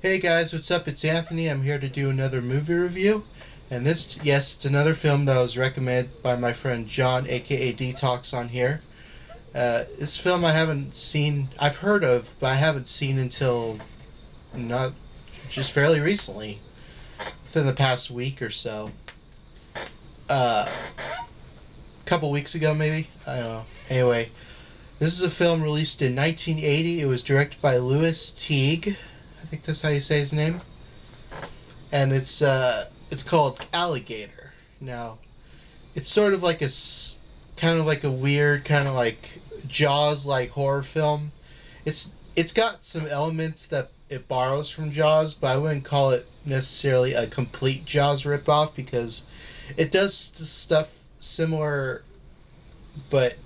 Hey guys, what's up? It's Anthony. I'm here to do another movie review. And this, yes, it's another film that was recommended by my friend John, aka Detox, on here. This film I haven't seen, I've heard of, but I haven't seen until not just fairly recently, within the past week or so. A couple weeks ago, maybe? I don't know. Anyway, this is a film released in 1980. It was directed by Louis Teague. I think that's how you say his name. And it's called Alligator. Now, it's sort of like kind of like a weird kind of like Jaws like horror film. It's got some elements that it borrows from Jaws, but I wouldn't call it necessarily a complete Jaws ripoff because it does stuff similar but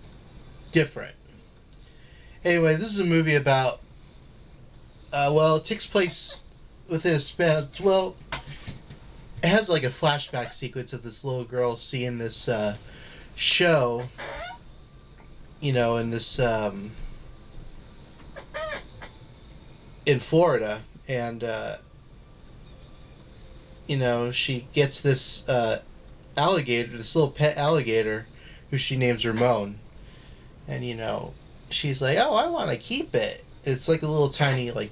different. Anyway, this is a movie about well, it takes place within a span. Well, it has like a flashback sequence of this little girl seeing this show, in this in Florida, and she gets this alligator, this little pet alligator, who she names Ramon, and she's like, "Oh, I want to keep it." It's like a little tiny like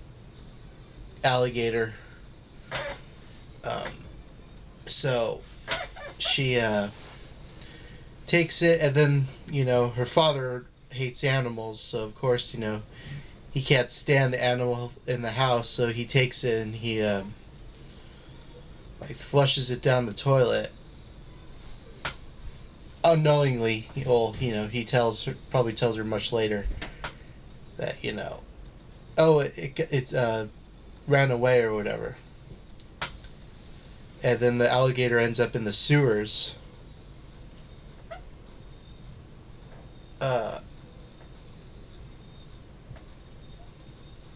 alligator. Um, so she takes it, and then her father hates animals, so of course he can't stand the animal in the house, so he takes it and he like flushes it down the toilet unknowingly. Well, he probably tells her much later that oh, it ran away or whatever, and then the alligator ends up in the sewers. uh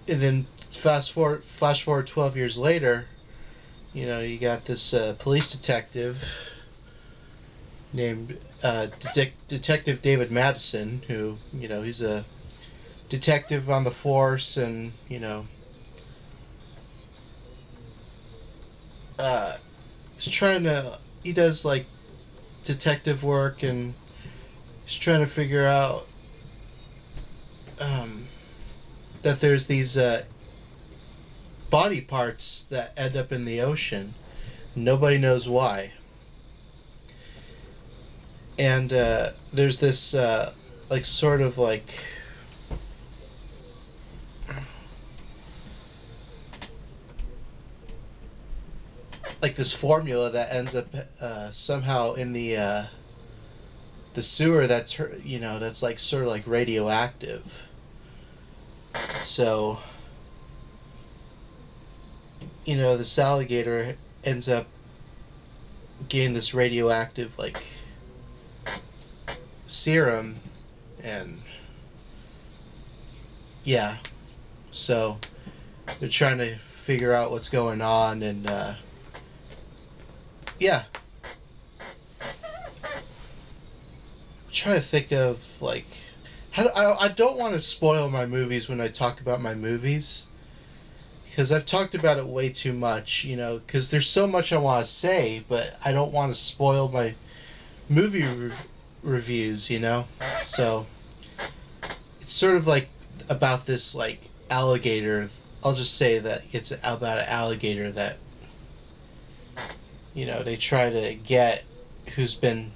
and then flash forward 12 years later, you got this police detective named Detective David Madison, who he's a detective on the force, and uh he does like detective work, and he's trying to figure out um that there's these body parts that end up in the ocean. Nobody knows why. And there's this like sort of like this formula that ends up somehow in the sewer that's like sort of like radioactive. So this alligator ends up getting this radioactive like serum, and yeah, so they're trying to figure out what's going on, and yeah, try to think of like I don't want to spoil my movies when I talk about my movies, because I've talked about it way too much, because there's so much I want to say, but I don't want to spoil my movie reviews, so it's sort of like about this like alligator. I'll just say that it's about an alligator that they try to get, who's been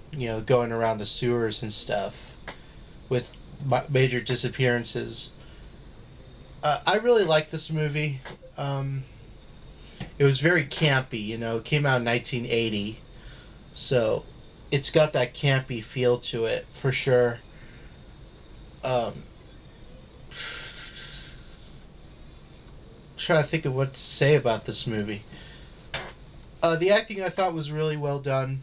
going around the sewers and stuff with major disappearances. I really like this movie. It was very campy. It came out in 1980, so it's got that campy feel to it for sure. Um, Try to think of what to say about this movie. The acting I thought was really well done.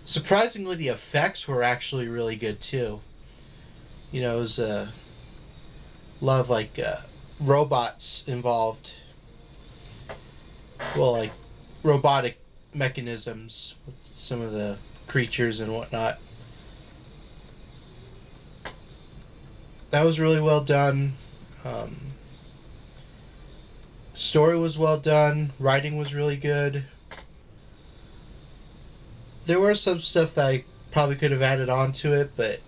Surprisingly, the effects were actually really good too. It was a lot of like robots involved. Well, like robotic mechanisms with some of the creatures and whatnot. That was really well done. Story was well done. Writing was really good. There was some stuff that I probably could have added on to it, but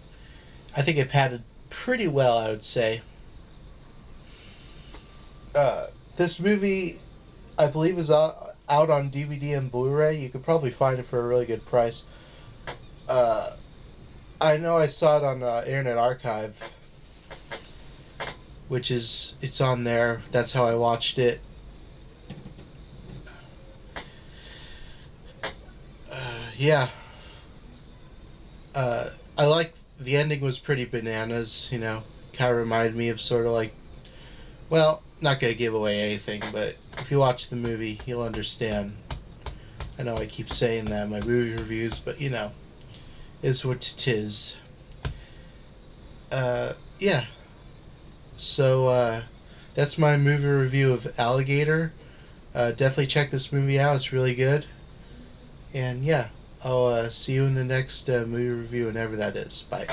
I think it padded pretty well, I would say. Uh, this movie, I believe, is out on DVD and Blu-ray. You could probably find it for a really good price. Uh, I know I saw it on Internet Archive, which is it's on there. That's how I watched it. Yeah. I like the ending was pretty bananas. You know, kind of reminded me of sort of like, well, not gonna give away anything, but if you watch the movie, you'll understand. I know I keep saying that in my movie reviews, but you know, is what it is. Yeah. So that's my movie review of Alligator. Definitely check this movie out. It's really good. And yeah, I'll see you in the next movie review, whenever that is. Bye.